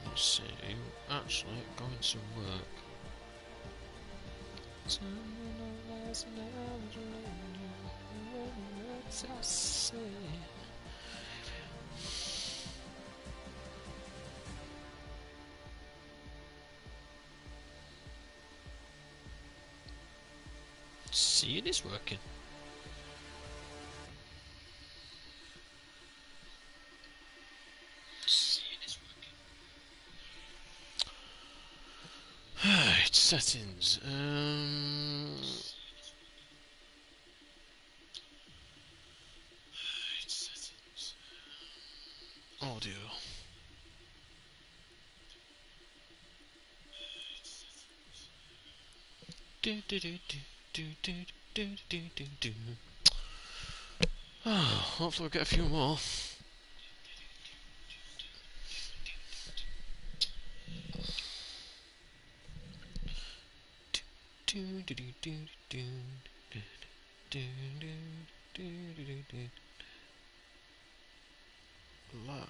Let's see, are you actually going to work? See, it is working. Right, settings. Audio. Hopefully we'll get a few more. Live.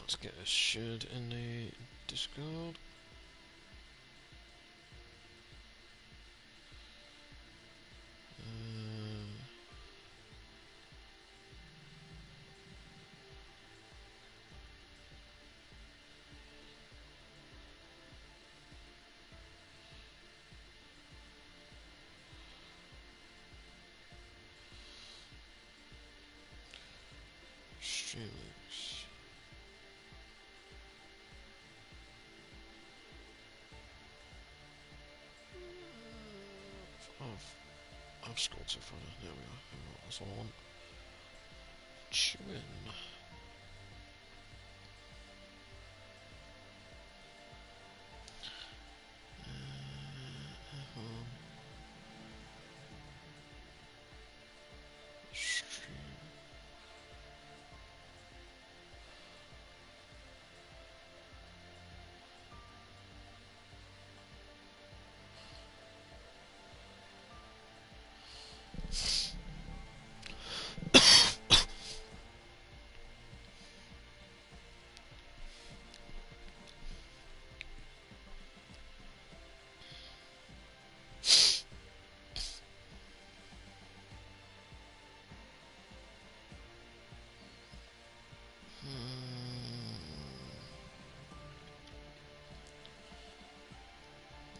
Let's get a shared in the Discord. Streamings. I've scrolled too far. There we are. That's all I want. Chewing.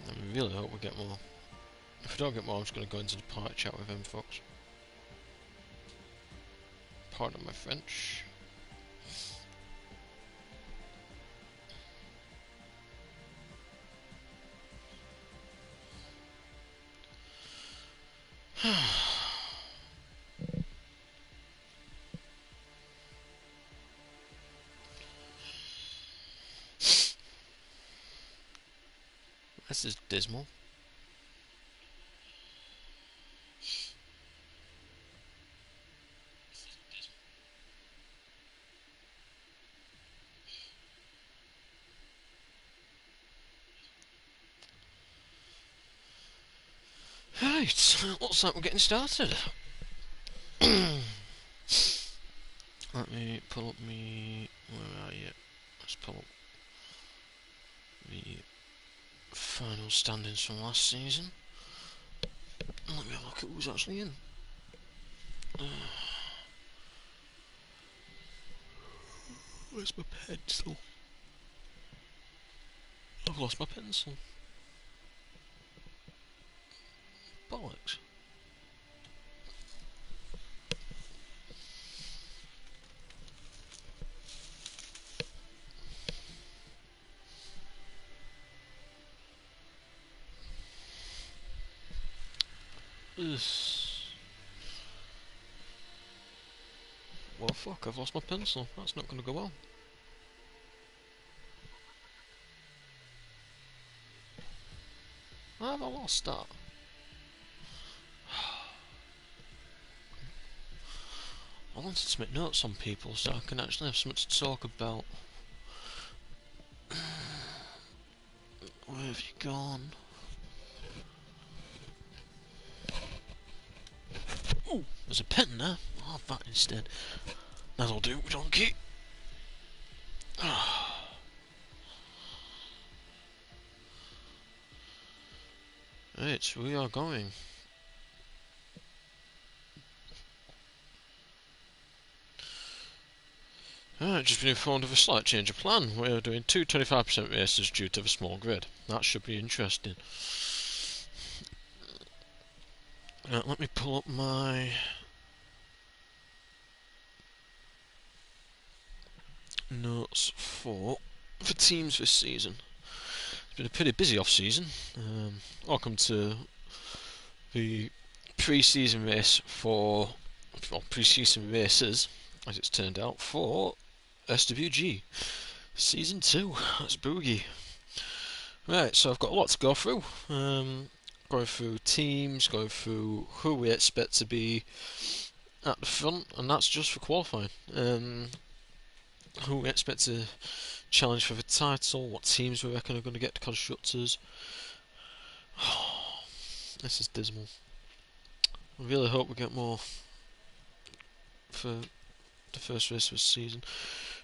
I really hope we get more. If we don't get more, I'm just going to go into the party chat with him, folks. Pardon my French. This is dismal. Right, looks like we're getting started. Let me pull up me. Where are you? Let's pull up the final standings from last season. Let me have a look at who's actually in. Where's my pencil? I've lost my pencil. Bollocks. Ugh. Well, fuck, I've lost my pencil. That's not going to go well. How have I lost that? I wanted to make notes on people so I can actually have something to talk about. Where have you gone? Ooh, there's a pen there. I'll have that instead. That'll do, donkey. Right, we are going. Alright, just been informed of a slight change of plan. We're doing two 25% races due to the small grid. That should be interesting. Let me pull up my notes for teams this season. It's been a pretty busy off season. Welcome to the pre-season race for, well, pre-season races, as it's turned out, for SWG Season 2. That's boogie. Right, so I've got a lot to go through. Going through teams, going through who we expect to be at the front, and that's just for qualifying. Who we expect to challenge for the title, what teams we reckon are going to get to constructors. This is dismal. I really hope we get more for the first race of the season.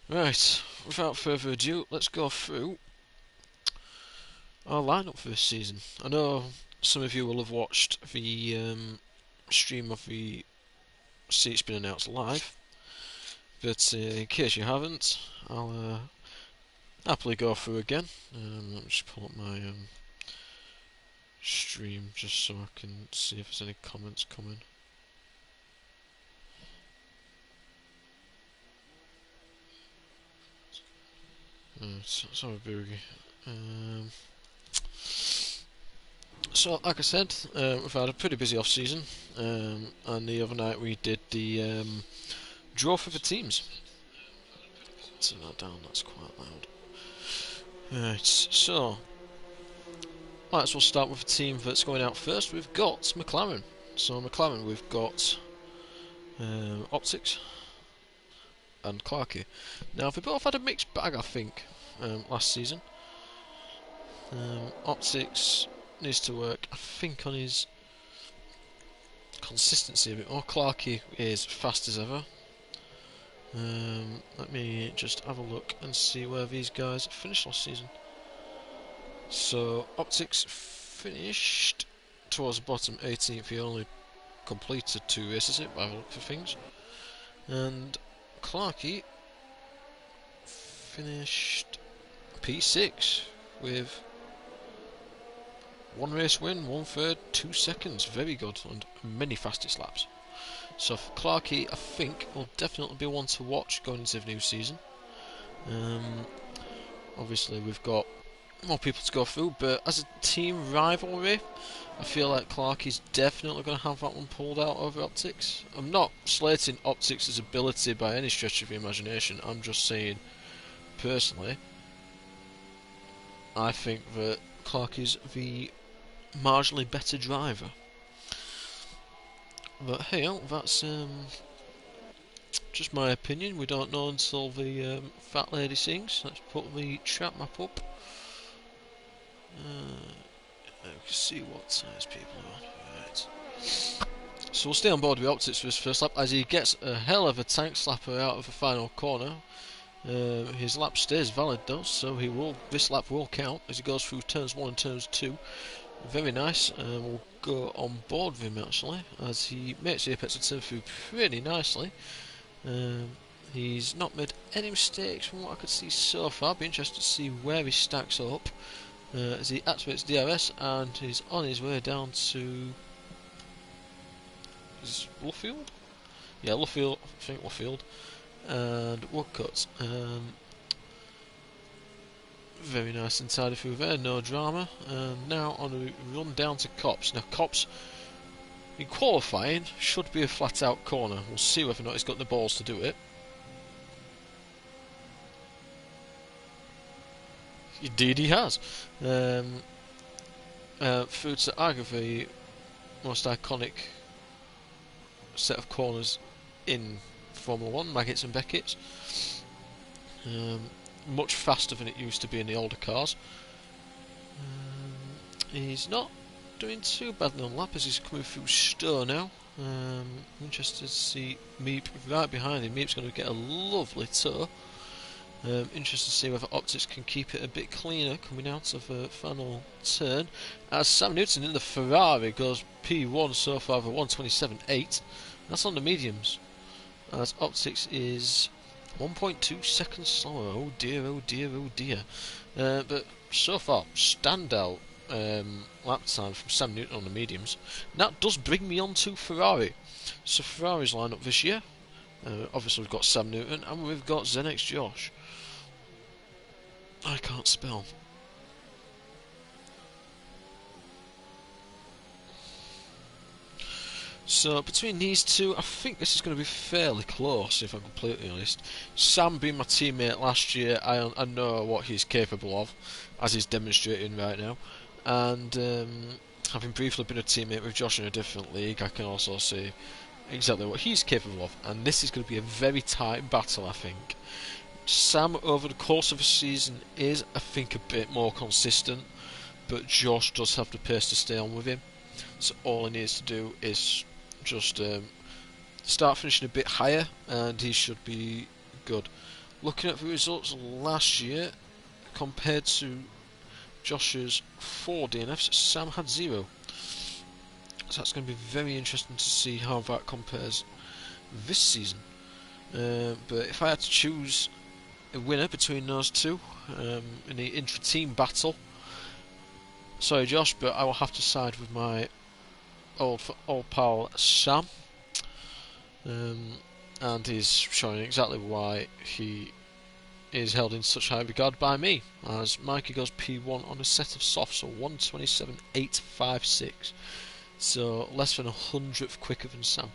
Right, without further ado, let's go through our lineup for this season. I know some of you will have watched the stream of the seats being announced live, but in case you haven't, I'll happily go through again. Let me just pull up my stream just so I can see if there's any comments coming. Sorry, Boogie. So, like I said, we've had a pretty busy off season, and the other night we did the draw for the teams. Turn that down, that's quite loud. Right, so might as well start with the team that's going out first. We've got McLaren. So McLaren, we've got Optics and Clarkey. Now they both had a mixed bag, I think, last season. Optics needs to work, I think, on his consistency a bit more. Clarkey is fast as ever. Let me just have a look and see where these guys finished last season. So Optics finished towards the bottom, 18th. He only completed 2 races by the look for things. And Clarkey finished P6 with 1 race win, 1/3, 2 seconds. Very good, and many fastest laps. So Clarkey, I think, will definitely be one to watch going into the new season. Obviously, we've got more people to go through, but as a team rivalry, I feel like Clarkey's definitely going to have that one pulled out over Optics. I'm not slating Optics' ability by any stretch of the imagination. I'm just saying, personally, I think that Clarkey's the marginally better driver. But hey, that's just my opinion. We don't know until the fat lady sings. Let's put the chat map up. We can see what size people are. Right. optics. So we'll stay on board with optics for his first lap as he gets a hell of a tank slapper out of the final corner. His lap stays valid though, so this lap will count as he goes through turns 1 and turns 2. Very nice. We'll go on board with him actually as he makes the apex of turn through pretty nicely. He's not made any mistakes from what I could see so far. Be interested to see where he stacks up as he activates DRS and he's on his way down to Luffield? Yeah, Luffield. I think Luffield. And Woodcut. Very nice and tidy through there, no drama. And now on a run down to Cops. Now Cops, in qualifying, should be a flat out corner. We'll see whether or not he's got the balls to do it. Indeed he has. Through to arguably the most iconic set of corners in Formula 1, Maggots and Beckett's. Much faster than it used to be in the older cars. He's not doing too badly on lap as he's coming through Stowe now. Interested to see Meep right behind him. Meep's going to get a lovely tow. Interested to see whether Optics can keep it a bit cleaner coming out of the final turn. As Sam Newton in the Ferrari goes P1 so far for 1:27.8. That's on the mediums. As Optics is 1.2 seconds slower. Oh dear, oh dear, oh dear. But so far, standout lap time from Sam Newton on the mediums. And that does bring me on to Ferrari. So Ferrari's lineup this year. Obviously we've got Sam Newton and we've got Zenex Josh. I can't spell. So between these two, I think this is going to be fairly close, if I'm completely honest. Sam being my teammate last year, I know what he's capable of, as he's demonstrating right now. And having briefly been a teammate with Josh in a different league, I can also see exactly what he's capable of. And this is going to be a very tight battle, I think. Sam, over the course of the season, is, I think, a bit more consistent, but Josh does have the pace to stay on with him. So all he needs to do is just start finishing a bit higher, and he should be good. Looking at the results last year, compared to Josh's 4 DNFs, Sam had 0. So that's going to be very interesting to see how that compares this season. But if I had to choose a winner between those two in the intra-team battle, sorry Josh, but I will have to side with my old pal Sam. And he's showing exactly why he is held in such high regard by me, as Mikey goes P1 on a set of softs, so 1:27.856, so less than 100th quicker than Sam.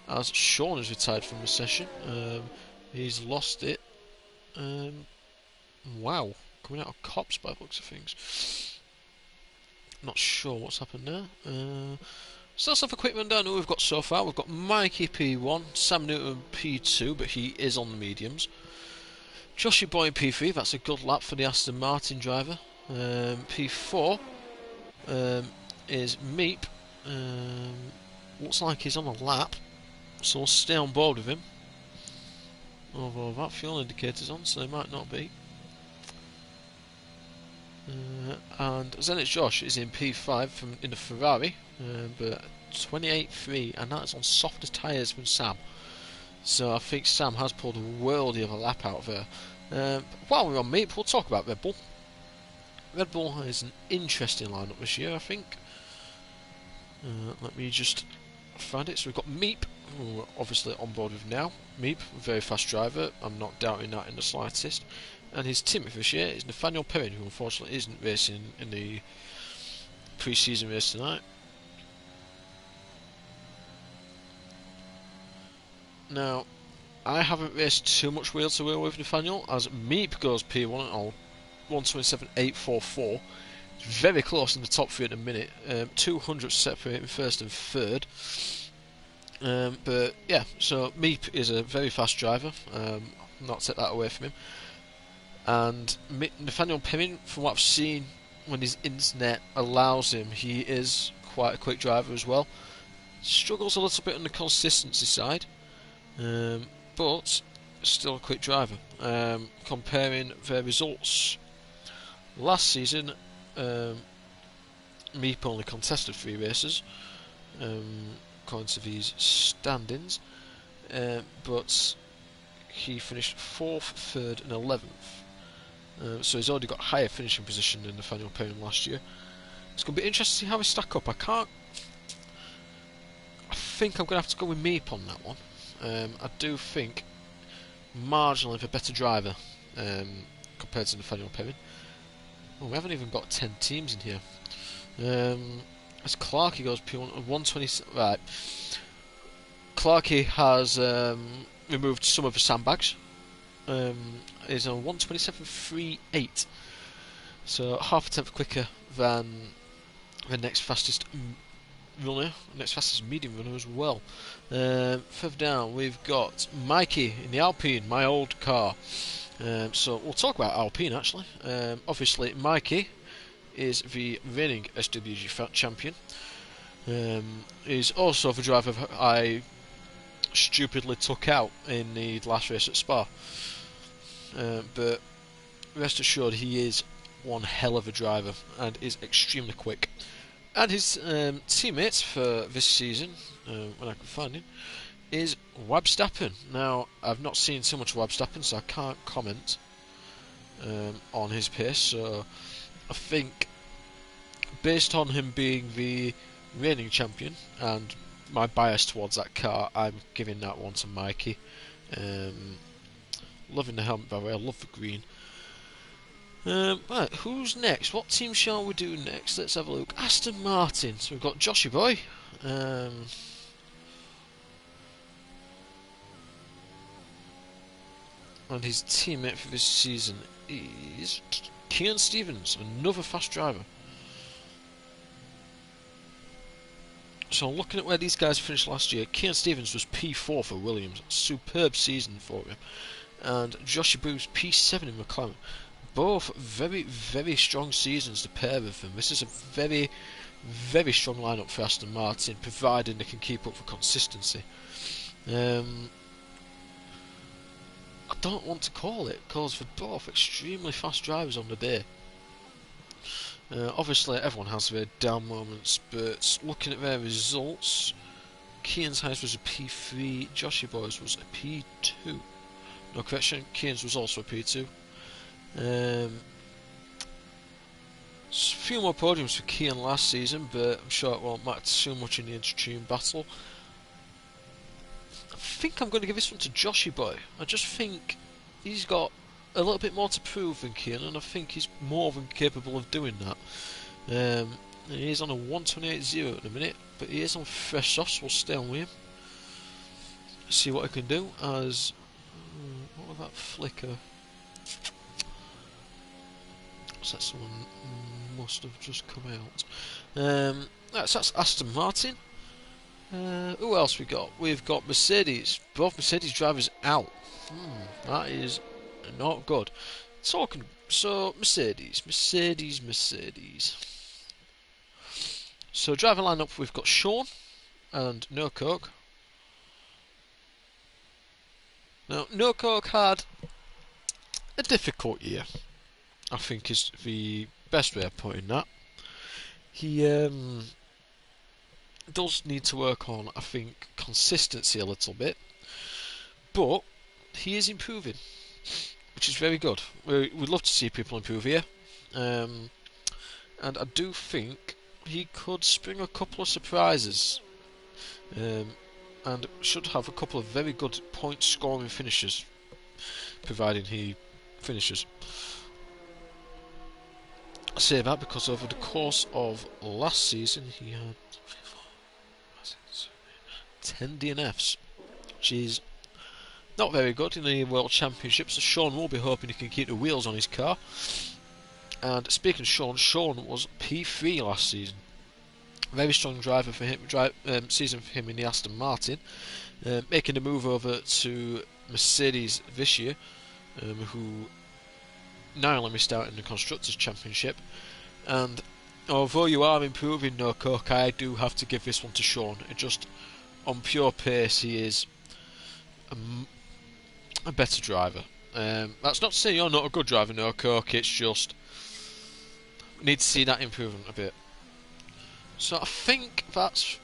As Sean has retired from the session, he's lost it. Wow, coming out of Cops by the looks of things. Not sure what's happened there. So let's have a quick rundown of who we've got so far. We've got Mikey P1, Sam Newton P2, but he is on the mediums. Joshy Boy in P3, that's a good lap for the Aston Martin driver. P4 is Meep. Looks like he's on a lap, so we'll stay on board with him. Although that fuel indicator's on, so they might not be. And Zenith Josh is in P5 in the Ferrari, but 28.3, and that is on softer tyres than Sam. So I think Sam has pulled a worldie of a lap out there. While we're on Meep, we'll talk about Red Bull. Red Bull is an interesting lineup this year, I think. Let me just find it. So we've got Meep, who we're obviously on board with now. Meep, very fast driver, I'm not doubting that in the slightest. And his teammate this year is Nathaniel Perrin, who unfortunately isn't racing in the pre-season race tonight. Now, I haven't raced too much wheel to wheel with Nathaniel, as Meep goes P1 on 1:27.844. Very close in the top 3 at the minute. 200 separating first and third. But yeah, so Meep is a very fast driver. Not take that away from him. And Nathaniel Perrin, from what I've seen when his internet allows him, he is quite a quick driver as well. Struggles a little bit on the consistency side, but still a quick driver. Comparing their results last season, Meep only contested 3 races, according to these standings, but he finished 4th, 3rd and 11th. So he's already got higher finishing position than Nathaniel Perrin last year. It's going to be interesting to see how he stack up. I think I'm going to have to go with Meep on that one. I do think marginally the better driver compared to Nathaniel Perrin. Oh, we haven't even got 10 teams in here. As Clarkey goes P1 120. Right. Clarkey has removed some of the sandbags. Is on 127.38, so half a tenth quicker than the next fastest runner, next fastest medium runner as well. Further down, we've got Mikey in the Alpine, my old car. So we'll talk about Alpine actually. Obviously, Mikey is the reigning SWG champion. He's also the driver I stupidly took out in the last race at Spa. But rest assured, he is one hell of a driver and is extremely quick. And his teammate for this season, when I can find him, is Wabstappen. Now, I've not seen too much of Wabstappen, so I can't comment on his pace. So I think, based on him being the reigning champion and my bias towards that car, I'm giving that one to Mikey. Loving the helmet, by the way. I love the green. Right, who's next? What team shall we do next? Let's have a look. Aston Martin. So we've got Joshy Boy. And his teammate for this season is Kian Stevens, another fast driver. So looking at where these guys finished last year, Kian Stevens was P4 for Williams. Superb season for him. And Joshua Boo's P7 in McLaren. Both very, very strong seasons, the pair of them. This is a very, very strong lineup for Aston Martin, providing they can keep up for consistency. I don't want to call it, because they're both extremely fast drivers on the day. Obviously, everyone has their down moments, but looking at their results, Kian's highest was a P3, Joshua Boy's was a P2. No correction, Kian's was also a P2. A few more podiums for Kian last season, but I'm sure it won't matter too much in the inter-team battle. I think I'm going to give this one to Joshy Boy. I just think he's got a little bit more to prove than Kian, and I think he's more than capable of doing that. He is on a 128.0 at the minute, but he is on fresh softs, so we'll stay on with him. See what he can do as... what was that flicker? So that someone must have just come out. That's Aston Martin. Who else we got? We've got Mercedes. Both Mercedes drivers out. That is not good. Talking so Mercedes. So driver lineup, we've got Sean and No Coke. Now No Coke had a difficult year, I think is the best way of putting that. He does need to work on, I think, consistency a little bit, but he is improving, which is very good. We'd love to see people improve here, and I do think he could spring a couple of surprises, and should have a couple of very good point scoring finishes, providing he finishes. I say that because over the course of last season he had 10 DNFs, which is not very good in the World Championship, so Sean will be hoping he can keep the wheels on his car. And speaking of Sean was P3 last season. Very strong driver for him, season for him in the Aston Martin, making the move over to Mercedes this year, who narrowly missed out in the Constructors' Championship, and although you are improving, no coke, I do have to give this one to Sean. It just on pure pace, he is a better driver. That's not to say you're not a good driver, no coke. It's just need to see that improvement a bit. So I think that's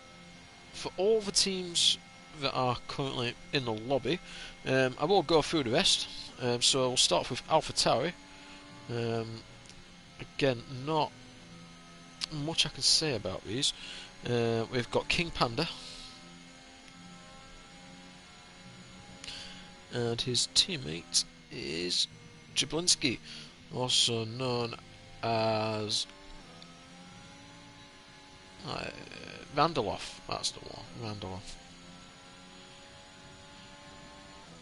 for all the teams that are currently in the lobby. I will go through the rest. So we'll start off with AlphaTauri. Again, not much I can say about these. We've got King Panda and his teammate is Jablinski, also known as Vanderloff. That's the one, Vanderloff.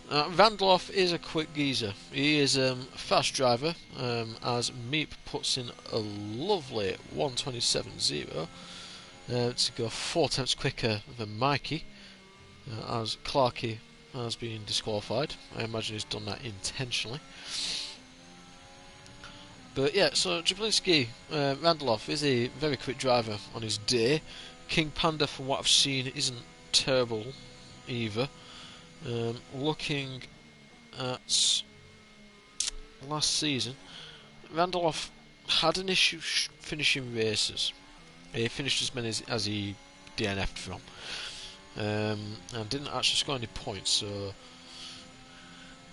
Vanderloff is a quick geezer. He is a fast driver, as Meep puts in a lovely 1:27.0 to go 4 tenths quicker than Mikey, as Clarkey has been disqualified. I imagine he's done that intentionally. But yeah, so Jablinski, Vanderloff is a very quick driver on his day. King Panda, from what I've seen, isn't terrible either. Looking at last season, Vanderloff had an issue finishing races. He finished as many as he DNF'd from, and didn't actually score any points, so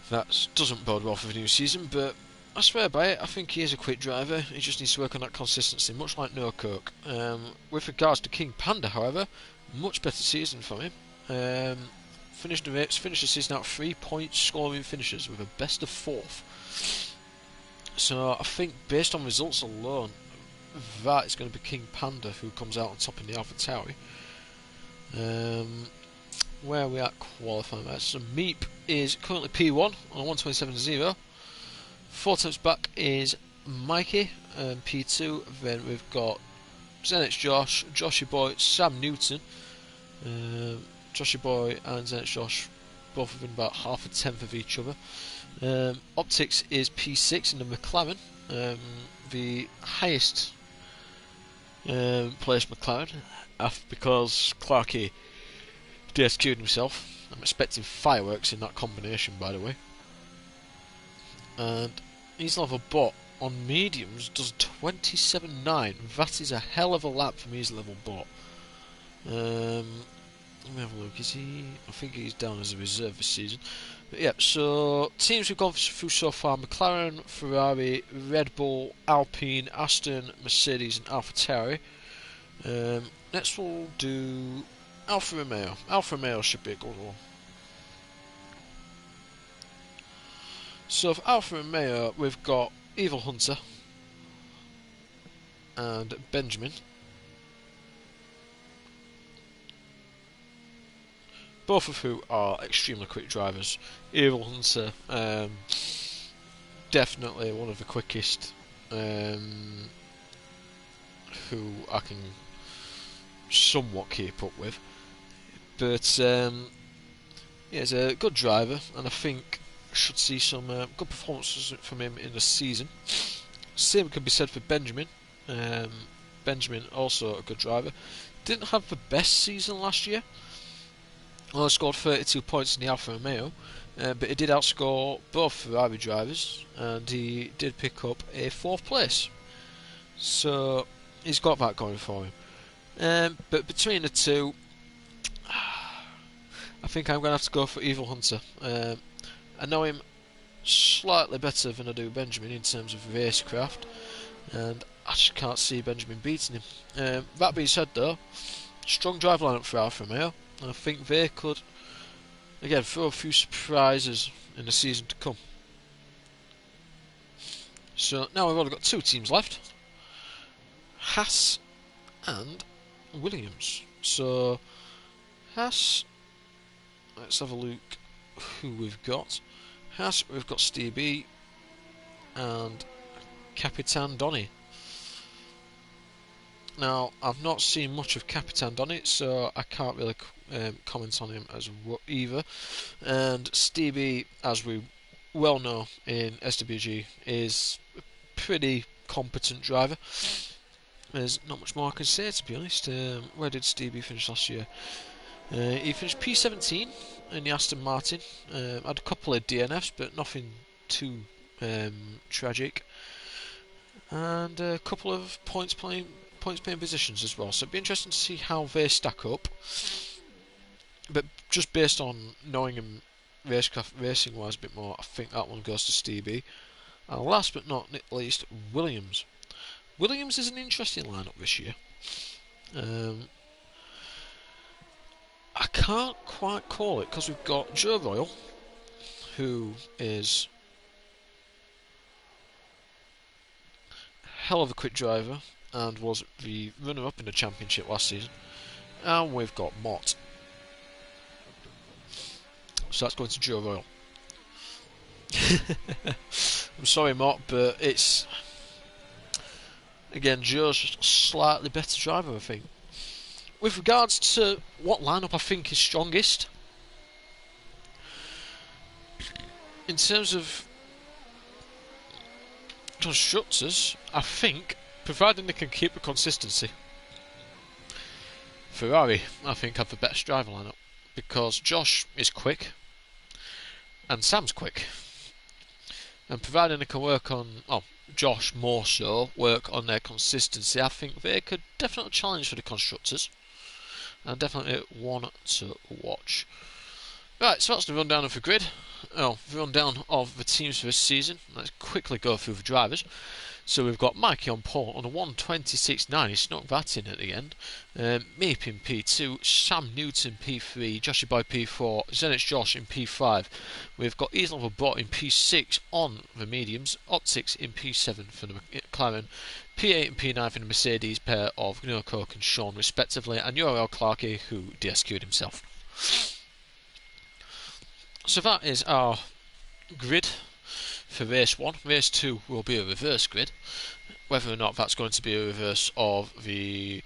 that doesn't bode well for the new season. But I swear by it, I think he is a quick driver. He just needs to work on that consistency, much like No Coke. With regards to King Panda, however, much better season for him. Finished the season out 3 points scoring finishes with a best of 4th. So I think based on results alone, that is going to be King Panda who comes out on top in the AlphaTauri. Where are we at qualifying? So Meep is currently P1 on a 1:27.0. 4 tenths back is Mikey, P2. Then we've got Zenit's Josh, Joshy Boy, Sam Newton. Joshy Boy and Zenit's Josh both within about half a tenth of each other. Optics is P6 in the McLaren, the highest placed McLaren, because Clarkey DSQ'd himself. I'm expecting fireworks in that combination, by the way. And his level bot on mediums does 27.9. That is a hell of a lap for me as level bot. Let me have a look. Is he? I think he's down as a reserve this season. But yeah, so teams we've gone through so far: McLaren, Ferrari, Red Bull, Alpine, Aston, Mercedes, and AlphaTauri. Next we'll do Alfa Romeo. Alfa Romeo should be a good one. So for Alfa Romeo, we've got Evil Hunter and Benjamin. Both of who are extremely quick drivers. Evil Hunter, definitely one of the quickest, who I can somewhat keep up with. But yeah, he's a good driver, and I think should see some good performances from him in the season. Same can be said for Benjamin. Benjamin, also a good driver. Didn't have the best season last year. Only scored 32 points in the Alfa Romeo, but he did outscore both Ferrari drivers, and he did pick up a 4th place. So he's got that going for him. But between the two, I think I'm going to have to go for Evil Hunter. I know him slightly better than I do Benjamin in terms of racecraft, and I just can't see Benjamin beating him. That being said, though, strong drive lineup for Alfa Romeo. I think they could, again, throw a few surprises in the season to come. So now we've only got 2 teams left: Haas and Williams. So Haas, let's have a look who we've got. Haas, we've got Stevie and Capitan Donny. Now, I've not seen much of Capitan Donny, so I can't really comment on him as either. And Stevie, as we well know in SWG, is a pretty competent driver. there's not much more I can say, to be honest. Where did Stevie finish last year? He finished P17 in the Aston Martin. Had a couple of DNFs, but nothing too tragic. And a couple of points paying positions as well. So it'd be interesting to see how they stack up. But just based on knowing him racing wise a bit more, I think that one goes to Stevie. And last but not least, Williams. Williams is an interesting lineup this year. I can't quite call it because we've got Joe Royal, who is a hell of a quick driver and was the runner-up in the championship last season. And we've got Mott. So that's going to Joe Royal. I'm sorry, Mott, but it's... Again, Joe's just a slightly better driver, I think. With regards to what lineup I think is strongest, in terms of constructors, I think, providing they can keep the consistency, Ferrari, I think, have the best driver lineup. Because Josh is quick, and Sam's quick. And providing they can work on, Josh more so, work on their consistency, I think they could definitely challenge for the constructors. And definitely one to watch. Right, so that's the rundown of the grid. The rundown of the teams for this season. Let's quickly go through the drivers. So we've got Mikey on pole on a 1:26.9. He snuck that in at the end. Meep in P2, Sam Newton P3, Joshy Boy P4, Zenit's Josh in P5. We've got Easel Bot in P6 on the mediums, Optics in P7 for the McLaren, P8 and P9 for the Mercedes pair of Gunnar Coke and Sean respectively, and Uriel Clarkey, who DSQ'd himself. So that is our grid for race 1. Race 2 will be a reverse grid. Whether or not that's going to be a reverse of the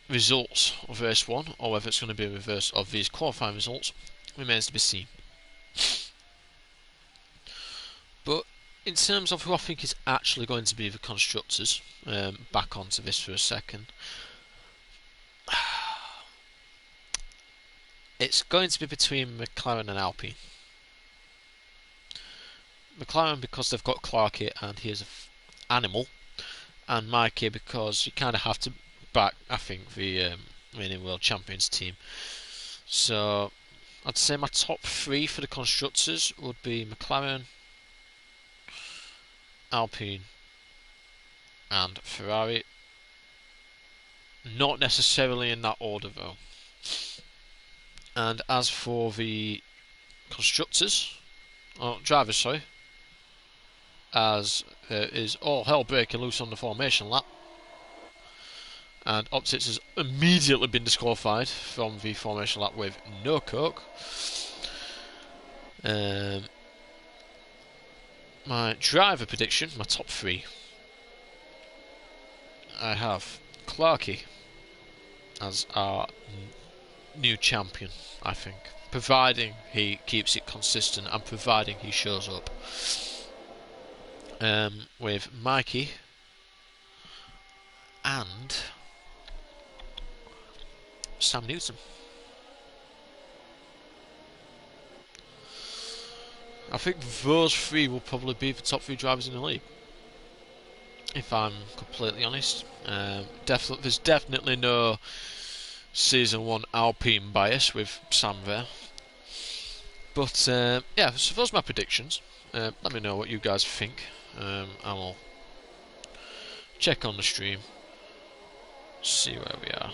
results of race 1 or whether it's going to be a reverse of these qualifying results remains to be seen. But in terms of who I think is actually going to be the constructors, back onto this for a second, it's going to be between McLaren and Alpine. McLaren because they've got Clarkey and he is an animal, and Mikey because you kind of have to back, I think, the reigning world champions team. So I'd say my top 3 for the constructors would be McLaren, Alpine and Ferrari. Not necessarily in that order though. And as for the drivers, sorry, as there is all hell breaking loose on the formation lap, and Optics has immediately been disqualified from the formation lap with no coke. My driver prediction, my top 3, I have Clarkey as our new champion, I think, providing he keeps it consistent and providing he shows up. With Mikey and Sam Newton. I think those 3 will probably be the top 3 drivers in the league, if I'm completely honest. There's definitely no Season 1 Alpine bias with Sam there. But yeah, so those are my predictions. Let me know what you guys think. I will check on the stream, see where we are.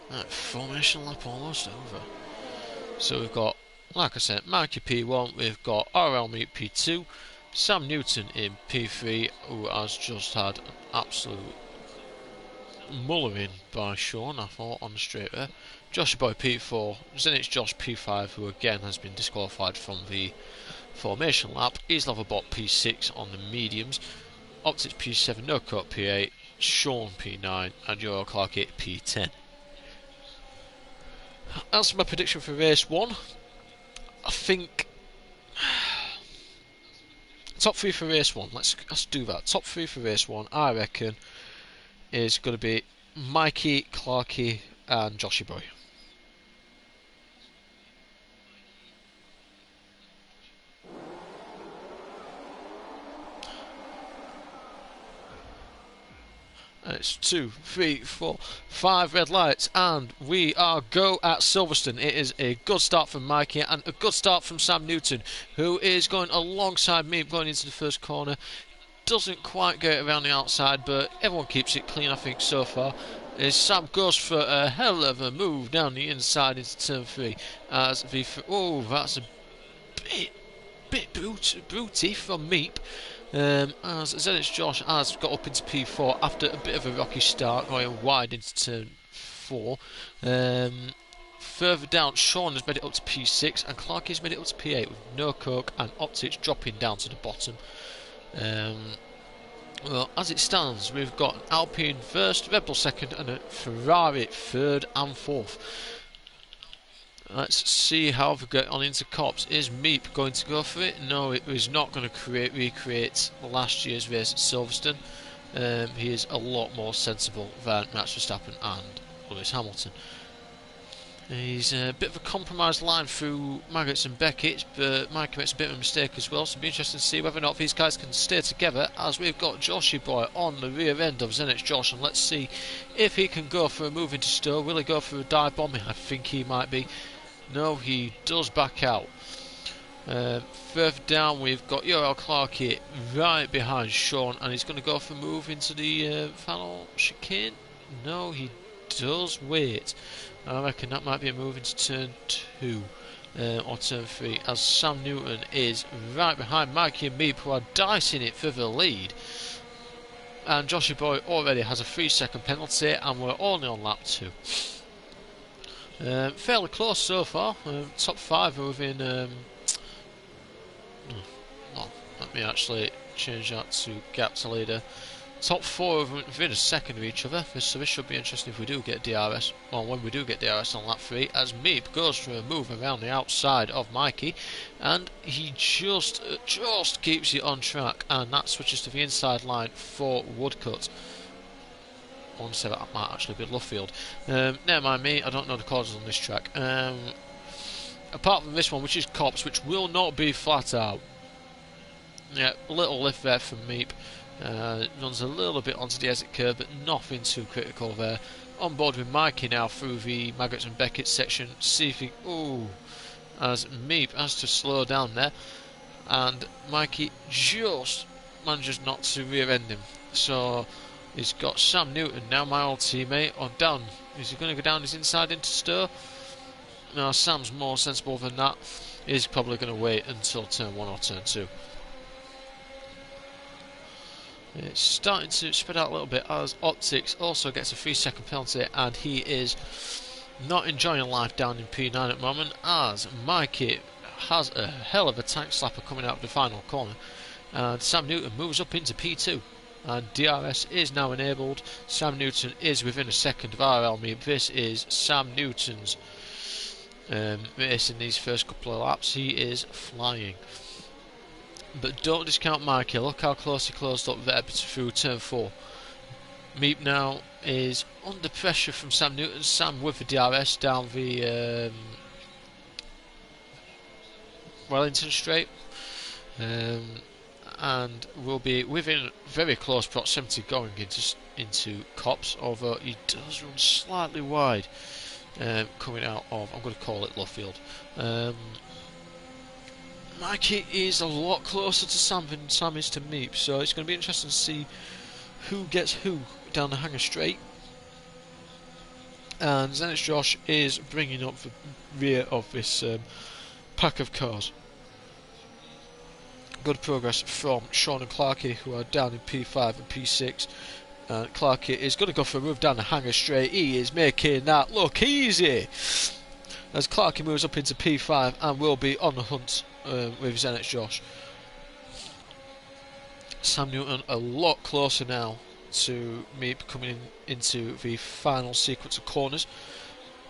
Right, formation lap almost over. So we've got, like I said, Mikey P1, we've got RL Meet P2, Sam Newton in P3, who has just had an absolute mullering by Sean, I thought, on the straight there. Josh Boy P4, Zenit's Josh P5, who again has been disqualified from the formation lap. Bot P6 on the mediums, Optics P7, No Cut P8, Sean P9, and Euro Clarky P10. As for my prediction for race 1, I think top 3 for race 1. Let's do that. Top 3 for race 1, I reckon, is going to be Mikey, Clarky, and Joshy Boy. It's 2, 3, 4, 5 red lights, and we are go at Silverstone. It is a good start from Mikey and a good start from Sam Newton, who is going alongside me going into the first corner. Doesn't quite get it around the outside, but everyone keeps it clean, I think, so far. As Sam goes for a hell of a move down the inside into turn 3. As the that's a bit booty from Meep. As Zenit's Josh has got up into P4 after a bit of a rocky start, going wide into turn 4. Further down, Sean has made it up to P6, and Clark has made it up to P8 with no coke and Optics dropping down to the bottom. Well, as it stands, we've got an Alpine first, Red Bull second, and a Ferrari third and fourth. Let's see how we get on into Cops. Is Meep going to go for it? No, it was not going to recreate last year's race at Silverstone. He is a lot more sensible than Max Verstappen and Lewis Hamilton. He's a bit of a compromised line through Maggots and Beckett, but Mike makes a bit of a mistake as well, so it'll be interesting to see whether or not these guys can stay together, as we've got Joshy Boy on the rear end of Zenit's Josh, and let's see if he can go for a move into Stowe. Will he go for a dive bomb? I think he might be. No, he does back out. Further down, we've got Euro Clarky right behind Sean, and he's going to go for a move into the final chicane. No, he does wait. I reckon that might be a move into turn 2 or turn 3, as Sam Newton is right behind Mikey and Meep, who are dicing it for the lead. And Joshy Boy already has a 3-second penalty, and we're only on lap 2. Fairly close so far. Top 5 are within. Let me actually change that to gap to leader. Top 4 are within a second of each other, so this should be interesting if we do get DRS. Well, when we do get DRS on lap 3, as Meep goes for a move around the outside of Mikey, and he just keeps it on track, and that switches to the inside line for Woodcut. I want to say that might actually be Luffield. Never mind me, I don't know the causes on this track. Apart from this one, which is Cops, which will not be flat out. Yeah, a little lift there from Meep. Runs a little bit onto the exit curve, but nothing too critical there. On board with Mikey now through the Maggots and Beckett section. See if he... as Meep has to slow down there. And Mikey just manages not to rear end him. So he's got Sam Newton now, my old teammate, on down. Is he going to go down his inside into Stowe? No, Sam's more sensible than that. He's probably going to wait until turn 1 or turn 2. It's starting to spread out a little bit, as Optics also gets a 3-second penalty, and he is not enjoying life down in P9 at the moment, as Mikey has a hell of a tank slapper coming out of the final corner, and Sam Newton moves up into P2, and DRS is now enabled. Sam Newton is within a second of RL Meep. This is Sam Newton's race in these first couple of laps. He is flying. But don't discount Mikey. Look how close he closed up there through turn 4. Meep now is under pressure from Sam Newton. Sam with the DRS down the Wellington Straight. And will be within very close proximity going into Cops, although he does run slightly wide coming out of, I'm going to call it Luffield. Mikey is a lot closer to Sam than Sam is to Meep, so it's going to be interesting to see who gets who down the hangar straight. And Zenit's Josh is bringing up the rear of this pack of cars. Good progress from Sean and Clarky, who are down in P5 and P6. Clarky is going to go for a move down the hangar straight. He is making that look easy, as Clarky moves up into P5 and will be on the hunt with Zenit's Josh. Sam Newton a lot closer now to Meep coming into the final sequence of corners,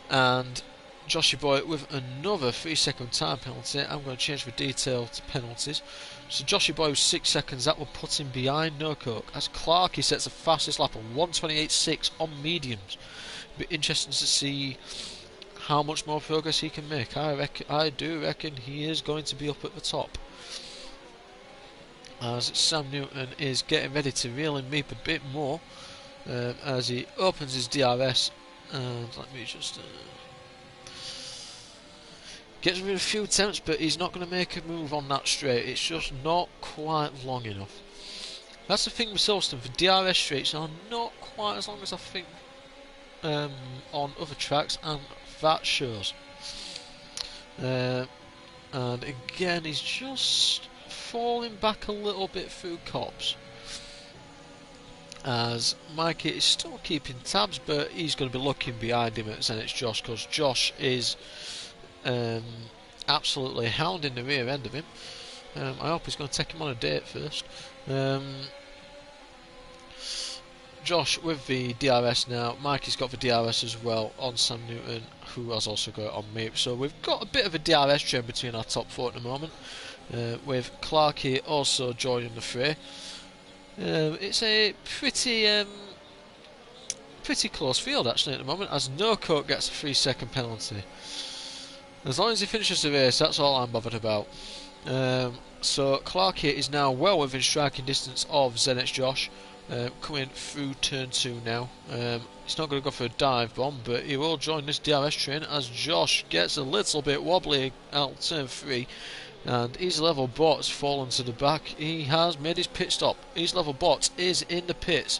and Joshy Boy with another 3-second time penalty. I'm going to change the detail to penalties. So Joshy Boy with 6 seconds, that will put him behind No Coke, as Clarkey sets the fastest lap on 1:28.6 on mediums. It'll be interesting to see how much more progress he can make. I do reckon he is going to be up at the top, as Sam Newton is getting ready to reel in Meep a bit more, as he opens his DRS, and let me just gets rid of a few attempts, but he's not going to make a move on that straight. It's just not quite long enough. That's the thing with Silverstone. The DRS straights are not quite as long as I think on other tracks, and that shows. And again, he's just falling back a little bit through Cops, as Mikey is still keeping tabs, but he's going to be looking behind him at Zenit's Josh, because Josh is absolutely hounding the rear end of him. I hope he's going to take him on a date first. Josh with the DRS now. Mikey's got the DRS as well on Sam Newton, who has also got it on Meep. So we've got a bit of a DRS train between our top four at the moment, with Clarkey also joining the fray. It's a pretty close field actually at the moment, as No Coke gets a 3-second penalty. As long as he finishes the race, that's all I'm bothered about. So Clarkey is now well within striking distance of Zenit's Josh, coming through turn 2 now. He's not going to go for a dive bomb, but he will join this DRS train as Josh gets a little bit wobbly out turn 3, and his level bot's fallen to the back. He has made his pit stop. His level bot is in the pits.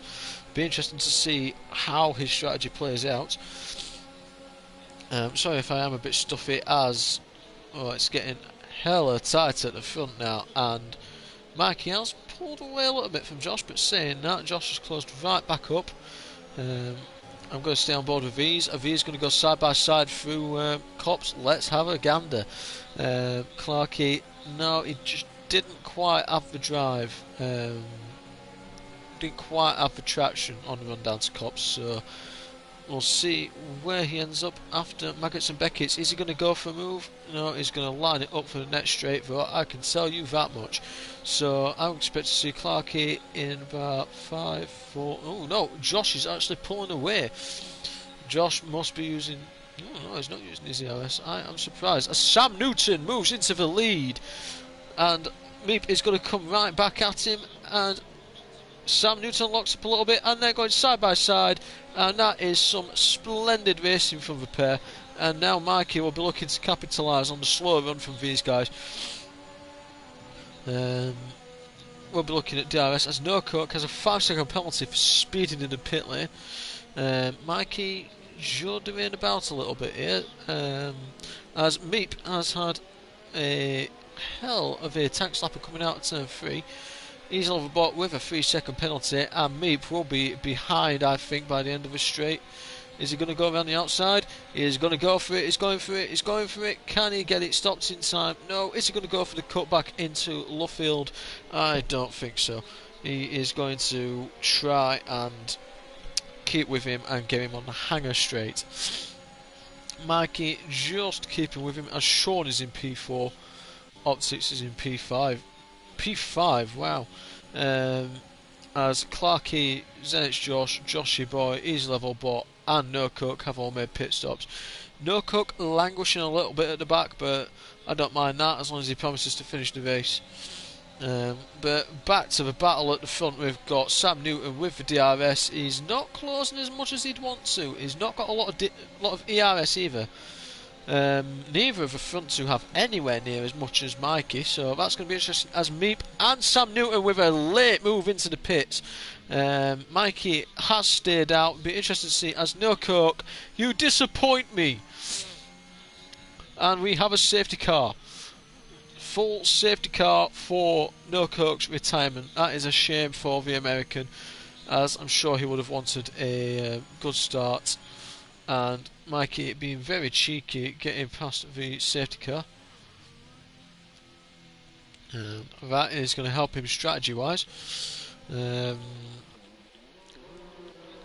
Be interesting to see how his strategy plays out. Sorry if I am a bit stuffy, as it's getting hella tight at the front now, and Mikey has pulled away a little bit from Josh, but saying that, Josh has closed right back up. I'm going to stay on board with these. Avi's going to go side by side through Cops. Let's have a gander. Clarkey, no, he just didn't quite have the drive. Didn't quite have the traction on the run down to Cops, so we'll see where he ends up after Maggots and Beckett's. Is he going to go for a move? No, he's going to line it up for the next straight vote. I can tell you that much. So I would expect to see Clarkey in about 5, 4... Oh no, Josh is actually pulling away. Josh must be using... Oh no, he's not using his ERS. I am surprised. As Sam Newton moves into the lead, and Meep is going to come right back at him, and Sam Newton locks up a little bit, and they're going side by side, and that is some splendid racing from the pair. And now Mikey will be looking to capitalise on the slow run from these guys. We'll be looking at DRS, as No Coke has a 5-second penalty for speeding in the pit lane. Mikey juddering about a little bit here, as Meep has had a hell of a tank slapper coming out of turn 3. He's overbought with a 3-second penalty, and Meep will be behind, I think, by the end of the straight. Is he going to go around the outside? He is going to go for it. He's going for it. He's going for it. Can he get it stopped in time? No. Is he going to go for the cutback into Luffield? I don't think so. He is going to try and keep with him and get him on the hanger straight. Mikey just keeping with him, as Sean is in P4. Optics is in P5. P5, wow. As Clarkey, Zenit's Josh, Joshy Boy, Easy Level Bot, and No Coke have all made pit stops. No Coke languishing a little bit at the back, but I don't mind that as long as he promises to finish the race. But back to the battle at the front, we've got Sam Newton with the DRS. He's not closing as much as he'd want to. He's not got a lot of ERS either. Neither of the front two have anywhere near as much as Mikey, so that's going to be interesting, as Meep and Sam Newton with a late move into the pits. Mikey has stayed out. Be interesting to see, as No Coke, you disappoint me. And we have a safety car. Full safety car for No Coke's retirement. That is a shame for the American, as I'm sure he would have wanted a good start. And Mikey being very cheeky, getting past the safety car. That is going to help him strategy wise.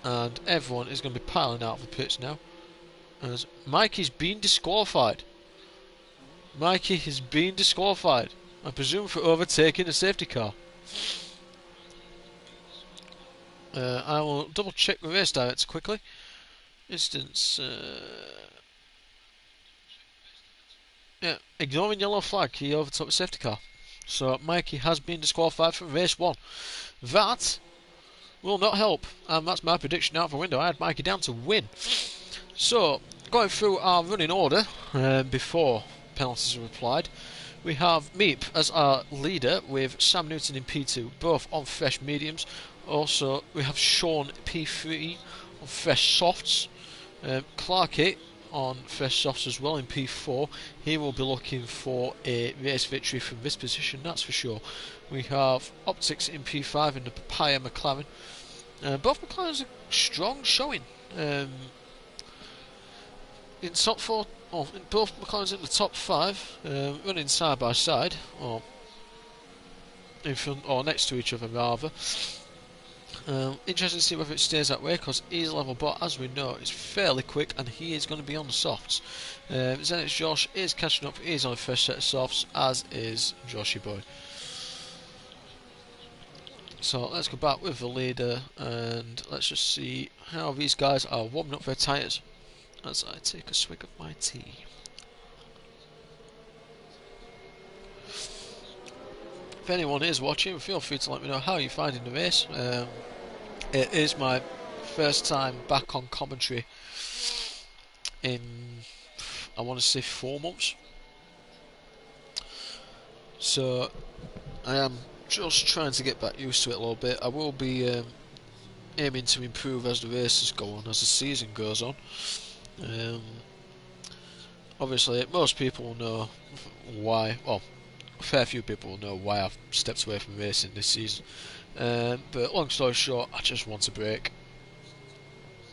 and everyone is going to be piling out of the pits now, as Mikey's been disqualified. Mikey has been disqualified, I presume for overtaking a safety car. I will double check the race director quickly. Instance, yeah, ignoring yellow flag, he overtook the safety car. So Mikey has been disqualified from race 1. That will not help, and that's my prediction out of the window. I had Mikey down to win. So, going through our running order before penalties are applied, we have Meep as our leader with Sam Newton in P2, both on fresh mediums. Also, we have Sean P3 on fresh softs. Clarkey on fresh softs as well in P4. He will be looking for a race victory from this position, that's for sure. We have Optics in P5 in the Papaya McLaren. Both McLarens are strong showing. In top 4, both McLarens in the top 5, running side by side, or in front, or next to each other rather. Interesting to see whether it stays that way, because Easy Level Bot, as we know, is fairly quick, and he is going to be on the softs. Zenit's Josh is catching up, he is on a fresh set of softs, as is Joshy Boy. So let's go back with the leader, and let's just see how these guys are warming up their tyres as I take a swig of my tea. If anyone is watching, feel free to let me know how you're finding the race. It is my first time back on commentary in, I want to say, 4 months. So I am just trying to get back used to it a little bit. I will be aiming to improve as the races go on, as the season goes on. Obviously, most people will know why, well, a fair few people will know why I've stepped away from racing this season. But long story short, I just want a break,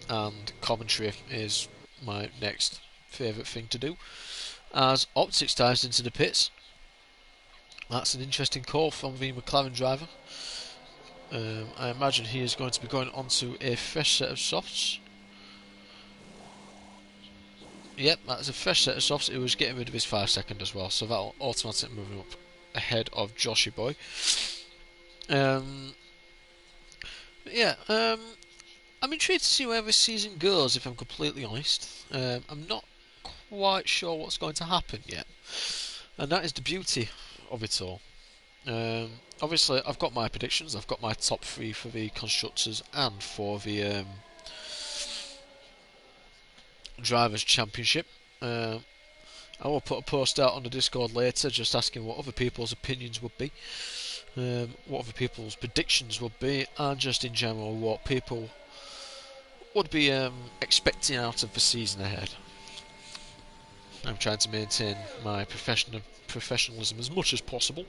and commentary is my next favourite thing to do. As Optics dives into the pits, that's an interesting call from the McLaren driver. I imagine he is going to be going onto a fresh set of softs. Yep, that's a fresh set of softs. He was getting rid of his 5 second as well, so that'll automatically move him up ahead of Joshy Boy. I'm intrigued to see where this season goes, if I'm completely honest. I'm not quite sure what's going to happen yet, and that is the beauty of it all. Obviously, I've got my predictions. I've got my top 3 for the Constructors and for the Drivers' Championship. I will put a post out on the Discord later just asking what other people's opinions would be, what other people's predictions would be, and just in general what people would be expecting out of the season ahead. I'm trying to maintain my professionalism as much as possible.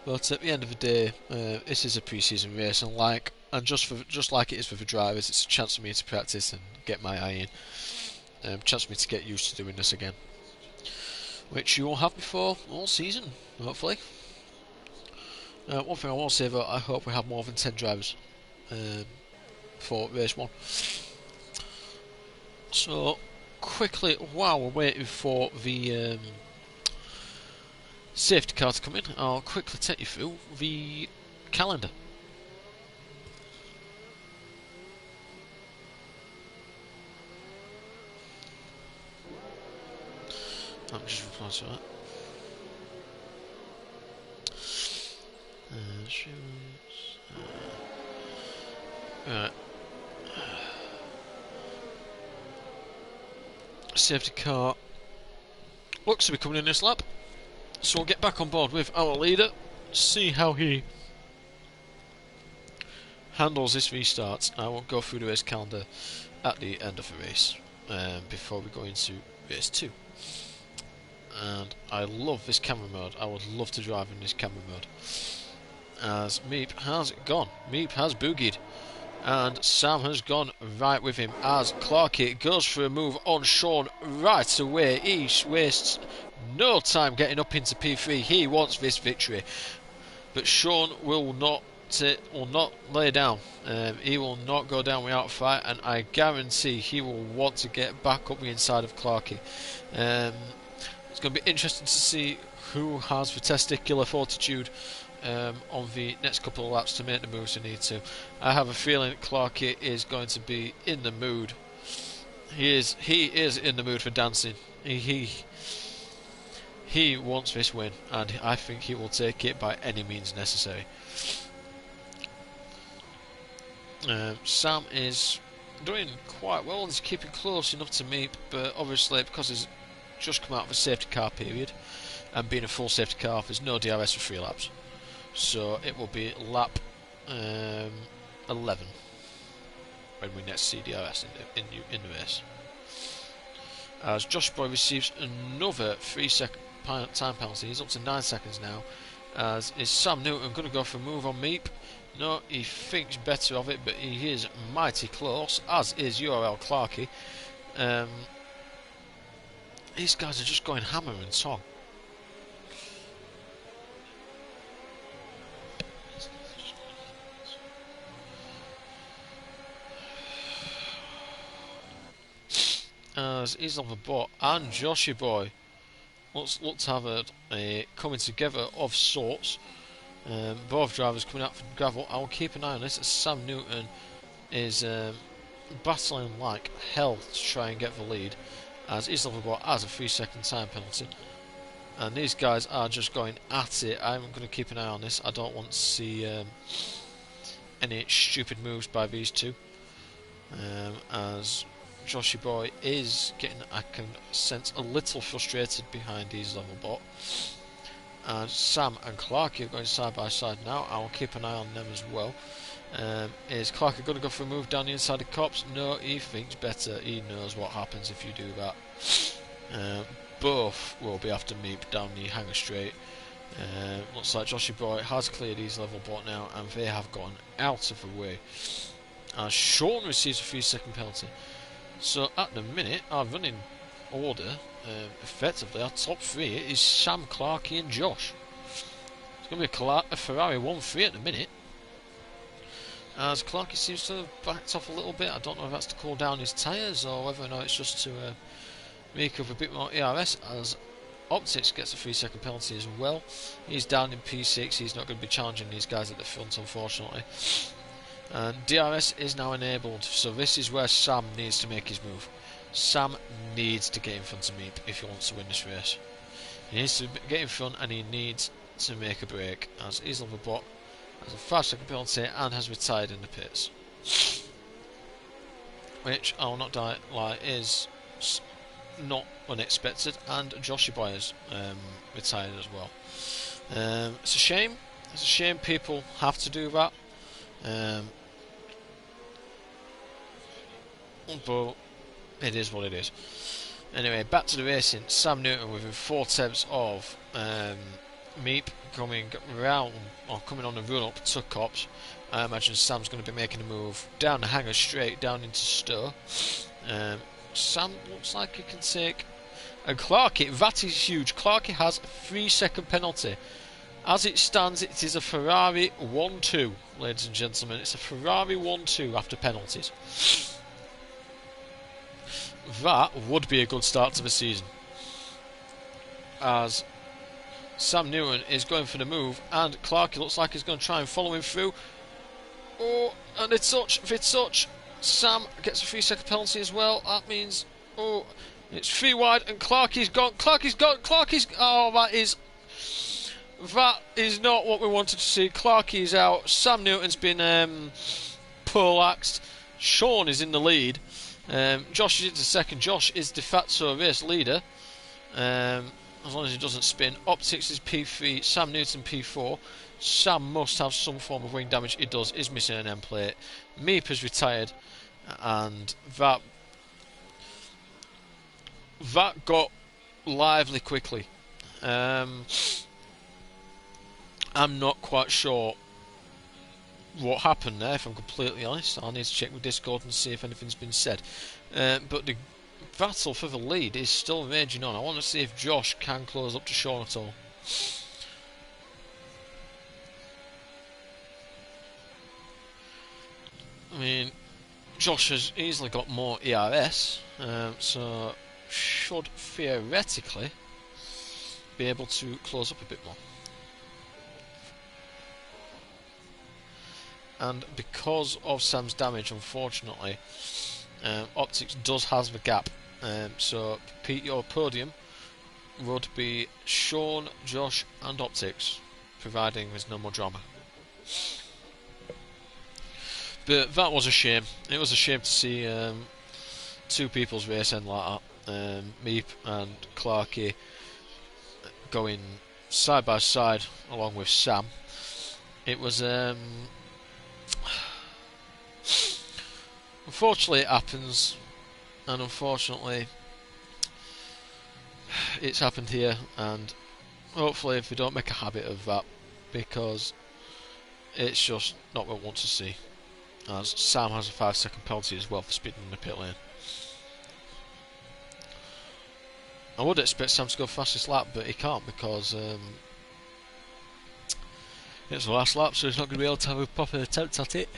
But at the end of the day, this is a pre-season race, and just like it is for the drivers, it's a chance for me to practice and get my eye in. Chance for me to get used to doing this again, which you will have before all season, hopefully. One thing I will say though, I hope we have more than 10 drivers for race 1. So quickly, while we're waiting for the safety car to come in, I'll quickly take you through the calendar. I'm just replying to that. Right. Safety car looks to be coming in this lap. So we'll get back on board with our leader, see how he handles this restart. I will go through the race calendar at the end of the race before we go into race 2. And I love this camera mode. I would love to drive in this camera mode. As Meep has gone. Meep has boogied. And Sam has gone right with him as Clarkey goes for a move on Sean right away. He wastes no time getting up into P3. He wants this victory, but Sean will not lay down. He will not go down without a fight, and I guarantee he will want to get back up the inside of Clarkey. It's going to be interesting to see who has the testicular fortitude on the next couple of laps to make the moves they need to. I have a feeling Clarkey is going to be in the mood. He is in the mood for dancing. He wants this win, and I think he will take it by any means necessary. Sam is doing quite well. He's keeping close enough to me, but obviously because he's just come out of a safety car period and being a full safety car, there's no DRS for 3 laps. So it will be lap 11 when we next see DRS in the race. As Josh Boy receives another 3-second time penalty, he's up to 9 seconds now. As is Sam Newton going to go for a move on Meep? No, he thinks better of it, but he is mighty close, as is URL Clarkey. These guys are just going hammer and tong. As he's on the bot, and Joshy Boy look to have a coming together of sorts. Both drivers coming out from gravel. I will keep an eye on this as Sam Newton is battling like hell to try and get the lead, as Islamabad has a 3-second time penalty, and these guys are just going at it. I'm going to keep an eye on this. I don't want to see any stupid moves by these two, as Joshy Boy is getting, I can sense, a little frustrated behind these level bot. And Sam and Clarkey are going side by side now. I will keep an eye on them as well. Is Clarkey going to go for a move down the inside of Cops? No, he thinks better. He knows what happens if you do that. Both will be after Meep down the hanger straight. Looks like Joshy Boy has cleared his level bot now, and they have gone out of the way. As Sean receives a 3-second penalty. So at the minute, our running order, effectively our top 3 is Sam, Clarkey and Josh. It's going to be a Ferrari 1-3 at the minute, as Clarkey seems to have backed off a little bit. I don't know if that's to cool down his tyres or whether or not it's just to make up a bit more ERS, as Optics gets a 3-second penalty as well. He's down in P6, he's not going to be challenging these guys at the front, unfortunately. And DRS is now enabled, so this is where Sam needs to make his move. Sam needs to get in front of Meep if he wants to win this race. He needs to get in front, and he needs to make a break, as Islam the bot has a 5-second penalty and has retired in the pits, which I will not lie is not unexpected, and Joshy Boy has retired as well. It's a shame. It's a shame people have to do that. But it is what it is. Anyway, back to the racing. Sam Newton within 4/10 of Meep coming round, or coming on the run up to Cops. I imagine Sam's going to be making a move down the hanger straight down into Stowe. Sam looks like he can take. And Clarkey, that is huge. Clarkey has a 3-second penalty. As it stands, it is a Ferrari 1-2, ladies and gentlemen. It's a Ferrari 1-2 after penalties. That would be a good start to the season, as Sam Newton is going for the move, and Clarkey looks like he's going to try and follow him through. Oh, and it's touch. Sam gets a 3-second penalty as well. That means, oh, it's 3 wide, and Clarkey's gone. Oh, that is not what we wanted to see. Clarkey's out. Sam Newton's been poleaxed. Sean is in the lead. Josh is into second. Josh is de facto race leader, as long as he doesn't spin. Optics is P3, Sam Newton P4. Sam must have some form of wing damage. He does. Is missing an end plate. Meep has retired, and that got lively quickly. I'm not quite sure what happened there, if I'm completely honest. I'll need to check with Discord and see if anything's been said. But battle for the lead is still raging on. I want to see if Josh can close up to Sean at all. I mean, Josh has easily got more ERS, so should theoretically be able to close up a bit more. And because of Sam's damage, unfortunately, Optics does have the gap. So Pete, your podium would be Sean, Josh and Optics, providing there's no more drama. But that was a shame. It was a shame to see two people's race end like that. Meep and Clarkey going side by side along with Sam. It was unfortunately it happens, and unfortunately it's happened here, and hopefully if we don't make a habit of that, because it's just not what we want to see, as Sam has a 5-second penalty as well for speeding in the pit lane. I would expect Sam to go fastest lap, but he can't because it's the last lap, so he's not going to be able to have a proper attempt at it.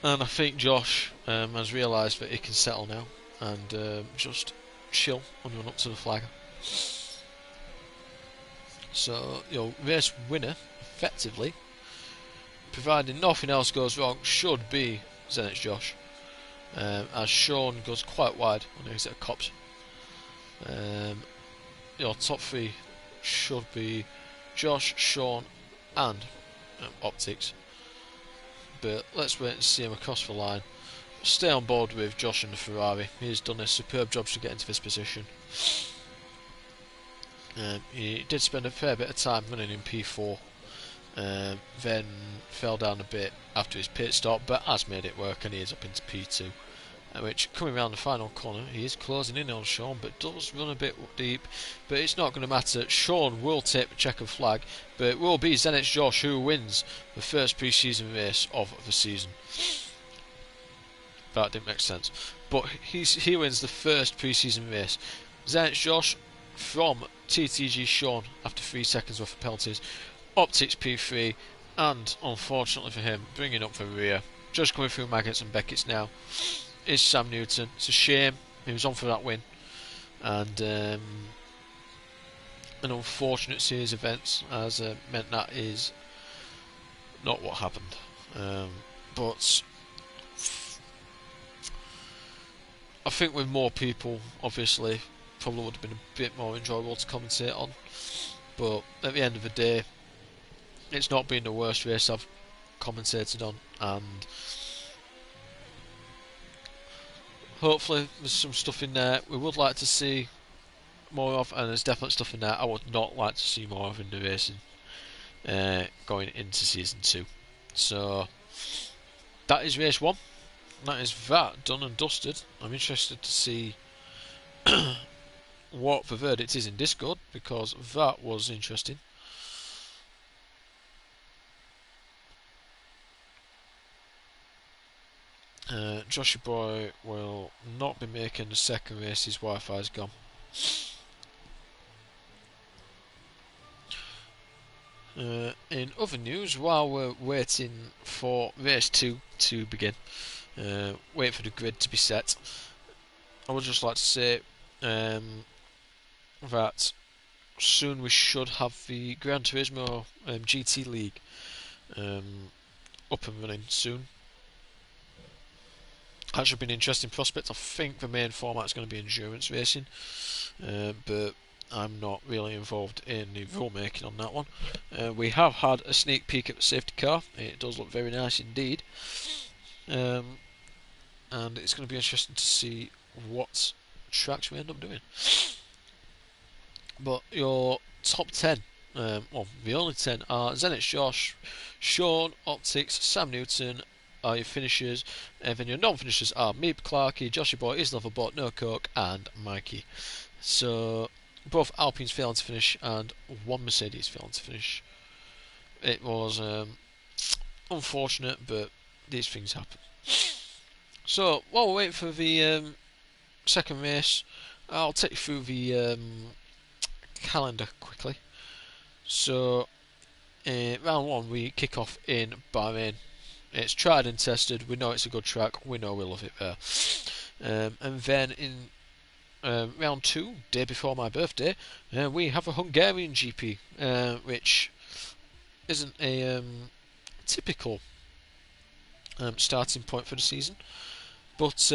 And I think Josh has realised that he can settle now and just chill on run up to the flag. So, race winner, effectively, providing nothing else goes wrong, should be Zenit's Josh. As Sean goes quite wide on the exit of Cops. Top three should be Josh, Sean, and Optics. But let's wait and see him across the line. Stay on board with Josh and the Ferrari. He's done a superb job to get into this position. He did spend a fair bit of time running in P4, then fell down a bit after his pit stop, but has made it work and he is up into P2. Which, coming around the final corner, he is closing in on Sean, but does run a bit deep. But it's not going to matter. Sean will take the checkered flag, but it will be Zenit's Josh who wins the first pre-season race of the season. That didn't make sense. But he wins the first pre-season race. Zenit's Josh from TTG Sean after 3 seconds worth of penalties. Optics P3, and unfortunately for him, bringing up the rear, just coming through Maggots and Beckett's now, is Sam Newton. It's a shame. He was on for that win, and an unfortunate series of events has meant that is not what happened. But I think with more people, obviously, probably would have been a bit more enjoyable to commentate on. But at the end of the day, it's not been the worst race I've commentated on, and hopefully there's some stuff in there we would like to see more of, and there's definitely stuff in there I would not like to see more of in the racing going into Season 2. So that is race 1. That is that done and dusted. I'm interested to see what the verdict is in Discord, because that was interesting. Joshy Boy will not be making the second race, his Wi-Fi's gone. In other news, while we're waiting for race 2 to begin, wait for the grid to be set, I would just like to say that soon we should have the Gran Turismo GT League up and running soon. That should be an interesting prospect. I think the main format is going to be endurance racing, but I'm not really involved in the rule making on that one. We have had a sneak peek at the safety car. It does look very nice indeed, and it's going to be interesting to see what tracks we end up doing. But your top 10, the only 10 are Zenit's Josh, Sean, Optics, Sam Newton are your finishers, and then your non-finishers are Meep, Clarkey, Joshy Boy, Isloverbot, No Coke, and Mikey. So both Alpines failing to finish, and one Mercedes failing to finish. It was unfortunate, but these things happen. So while we're waiting for the second race, I'll take you through the calendar quickly. So, round 1 we kick off in Bahrain. It's tried and tested. We know it's a good track. We know we love it there. And then in round 2, day before my birthday, we have a Hungarian GP, which isn't a typical starting point for the season, but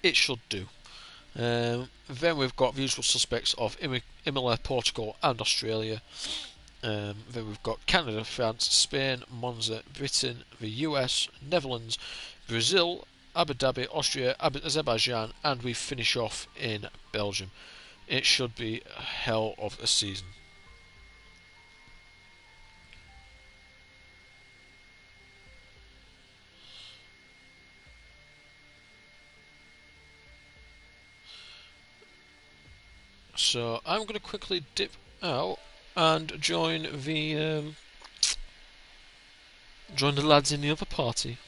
it should do. Then we've got the usual suspects of Imola, Portugal, and Australia. Then we've got Canada, France, Spain, Monza, Britain, the US, Netherlands, Brazil, Abu Dhabi, Austria, Azerbaijan, and we finish off in Belgium. It should be a hell of a season. So I'm going to quickly dip out and join the lads in the other party.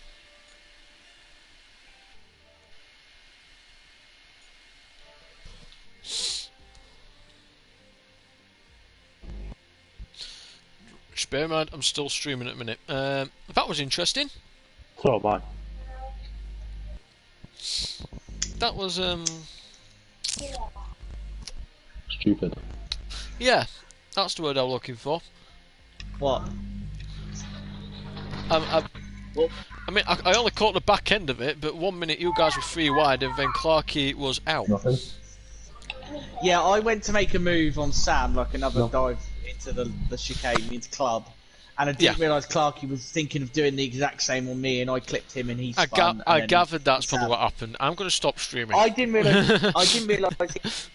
Just bear in mind, I'm still streaming at the minute. That was interesting. So am I. That was Stupid. yeah, that's the word I was looking for. What? I mean, I only caught the back end of it, but 1 minute you guys were 3 wide, and then Clarkey was out. Nothing. Yeah, I went to make a move on Sam, like another dive into the chicane, into club, and I didn't realise Clarkey was thinking of doing the exact same on me, and I clipped him, and he's I gathered that's probably what happened. I'm going to stop streaming. I didn't realise.